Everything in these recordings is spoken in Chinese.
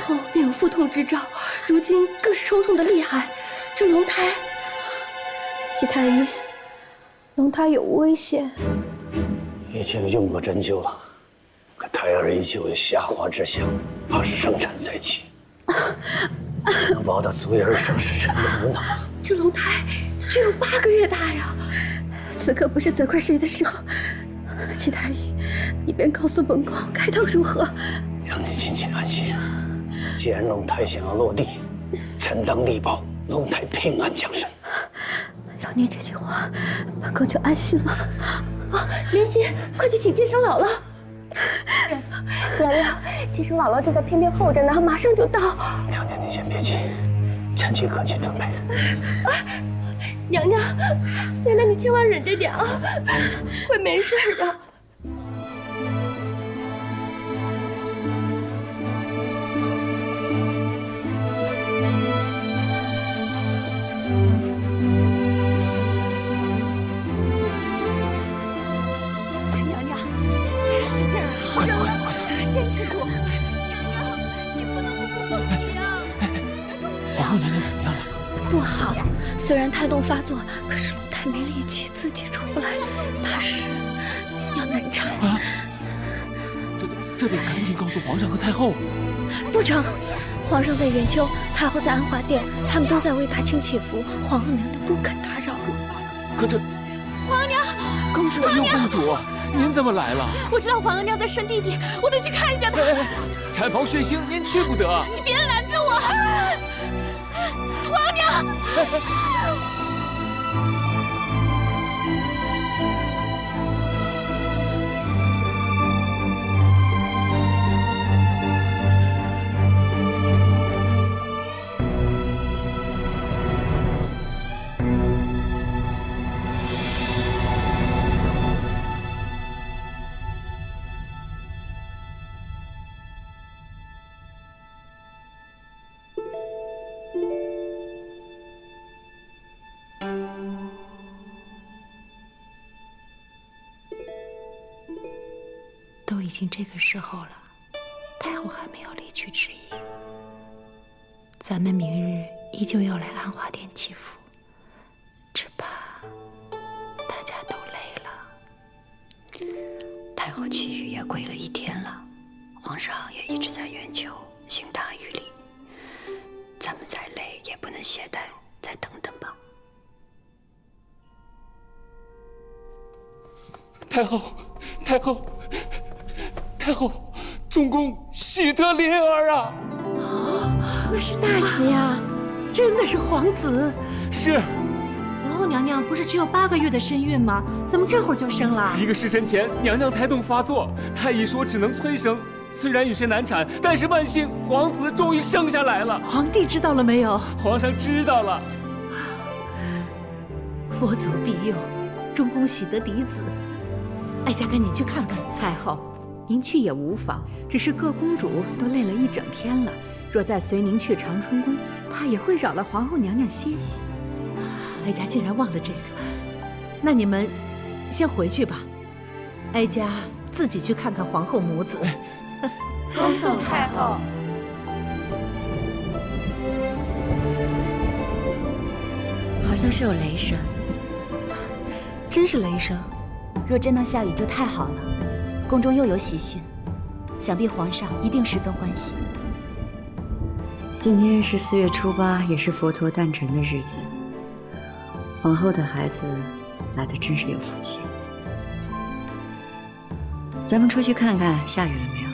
后便有腹痛之兆，如今更是抽痛的厉害。这龙胎，齐太医，龙胎有危险。已经用过针灸了，可胎儿依旧有下滑之象，怕是生产在即。能保得足以儿生是臣的无能。这龙胎只有8个月大呀！此刻不是责怪谁的时候。齐太医，你便告诉本宫开刀如何？娘娘请安心，既然龙胎想要落地，臣当力保龙胎平安降生。有你这句话，本宫就安心了。啊，莲心，快去请接生姥姥。娘娘，接生姥姥正在偏殿候着呢，马上就到。娘娘，你先别急，臣即刻去准备。娘娘，你千万忍着点啊，会没事的。娘娘，使劲儿啊！快点，坚持住！娘娘，你不能不顾凤体啊！皇后娘娘怎么样了？不好，虽然胎动发作，可是龙胎没力气，自己出不来，怕是要难产。啊！这得赶紧告诉皇上和太后。不成，皇上在元丘，太后在安华殿，他们都在为大清祈福，皇后娘娘不肯打扰。可这，皇娘，公主，六公主，您怎么来了？我知道皇额娘在生弟弟，我得去看一下她。产房血腥，您去不得。你别拦着我，皇娘。都已经这个时候了，太后还没有离去之意。咱们明日依旧要来安华殿祈福，只怕大家都累了。太后祈雨也跪了1天了，皇上也一直在元丘行大御礼，咱们再累也不能懈怠，再等等吧。太后，中宫喜得麟儿啊！那是大喜啊，真的是皇子。是。皇后娘娘不是只有8个月的身孕吗？怎么这会儿就生了？1个时辰前，娘娘胎动发作，太医说只能催生，虽然有些难产，但是万幸，皇子终于生下来了。皇帝知道了没有？皇上知道了。佛祖庇佑，中宫喜得嫡子。哀家赶紧去看看。太后，您去也无妨，只是各公主都累了1整天了，若再随您去长春宫，怕也会扰了皇后娘娘歇息。哀家竟然忘了这个，那你们先回去吧，哀家自己去看看皇后母子。恭送太后。好像是有雷声，真是雷声。若真能下雨就太好了，宫中又有喜讯，想必皇上一定十分欢喜。今天是4月初8，也是佛陀诞辰的日子。皇后的孩子来的真是有福气。咱们出去看看下雨了没有？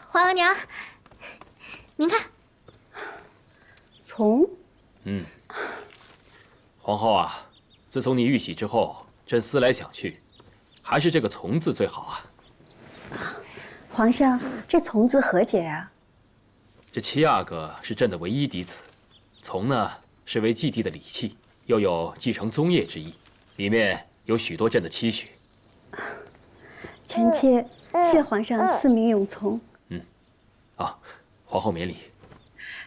皇额娘，您看，从，皇后啊，自从你遇喜之后，朕思来想去，还是这个从字最好啊。皇上，这从字何解啊？这七阿哥是朕的唯一嫡子，从呢是为继弟的礼器，又有继承宗业之意，里面有许多朕的期许。臣妾谢皇上赐名永从。皇后免礼。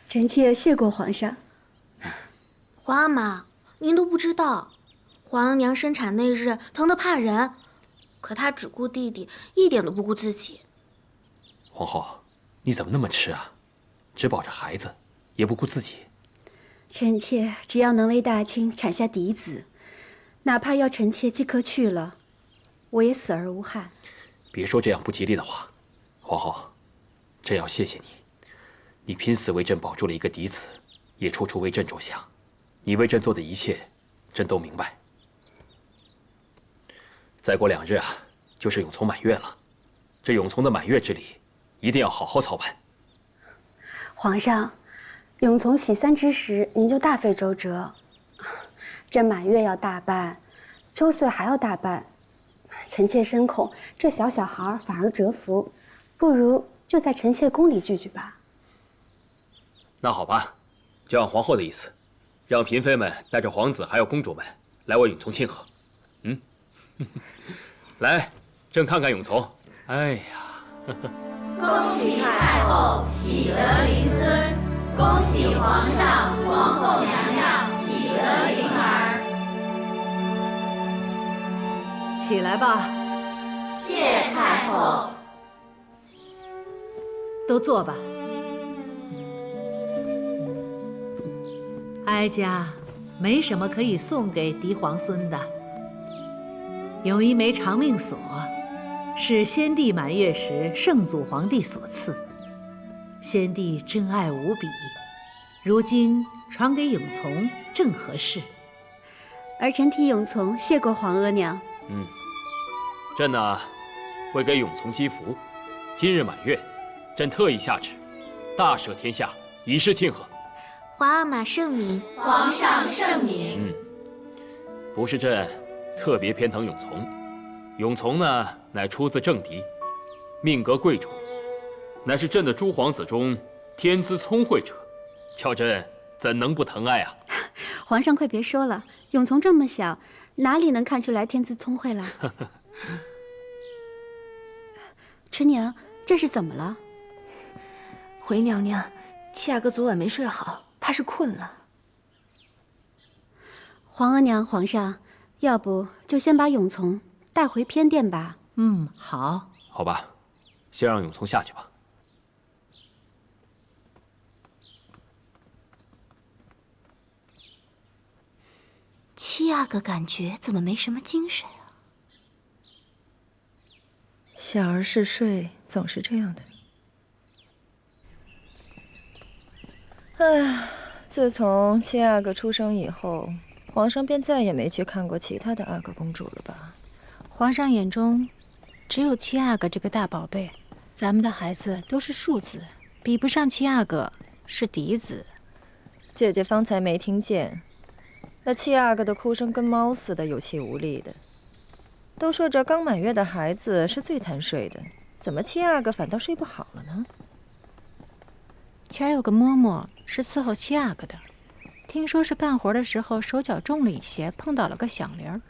臣妾谢过皇上。皇阿玛，您都不知道，皇额娘生产那日疼得怕人，可她只顾弟弟，一点都不顾自己。皇后，你怎么那么痴啊？只保着孩子，也不顾自己。臣妾只要能为大清产下嫡子，哪怕要臣妾即刻去了，我也死而无憾。别说这样不吉利的话，皇后，朕要谢谢你。你拼死为朕保住了一个嫡子，也处处为朕着想。你为朕做的一切，朕都明白。再过2日啊，就是永从满月了。这永从的满月之礼，一定要好好操办。皇上，永从喜丧之时，您就大费周折。这满月要大办，周岁还要大办，臣妾深恐这小孩反而折服，不如就在臣妾宫里聚聚吧。那好吧，就按皇后的意思，让嫔妃们带着皇子还有公主们来我永从庆贺。来，朕看看永从。哎呀，恭喜太后喜得临孙，恭喜皇上皇后娘娘喜得灵儿。起来吧。谢太后。都坐吧。哀家没什么可以送给嫡皇孙的，有一枚长命锁，是先帝满月时圣祖皇帝所赐，先帝珍爱无比，如今传给永从正合适。儿臣替永从谢过皇额娘。朕呢，为给永从积福，今日满月，朕特意下旨，大赦天下，以示庆贺。皇阿玛圣明，皇上圣明。不是朕特别偏疼永从，永从呢乃出自正嫡，命格贵重，乃是朕的诸皇子中天资聪慧者，叫朕怎能不疼爱啊？皇上快别说了，永从这么小，哪里能看出来天资聪慧来？春娘，这是怎么了？回娘娘，七阿哥昨晚没睡好，怕是困了。皇额娘，皇上，要不就先把永从带回偏殿吧。好。好吧，先让永从下去吧。七阿哥感觉怎么没什么精神啊？小儿嗜睡，总是这样的。唉，自从七阿哥出生以后，皇上便再也没去看过其他的阿哥公主了吧？皇上眼中只有七阿哥这个大宝贝，咱们的孩子都是庶子，比不上七阿哥，是嫡子。姐姐方才没听见，那七阿哥的哭声跟猫似的，有气无力的。都说这刚满月的孩子是最贪睡的，怎么七阿哥反倒睡不好了呢？前儿有个嬷嬷是伺候七阿哥的，听说是干活的时候手脚重了一些，碰到了个响铃儿，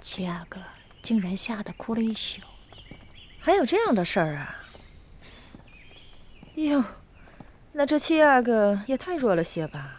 七阿哥竟然吓得哭了一宿。还有这样的事儿啊？哟，那这七阿哥也太弱了些吧？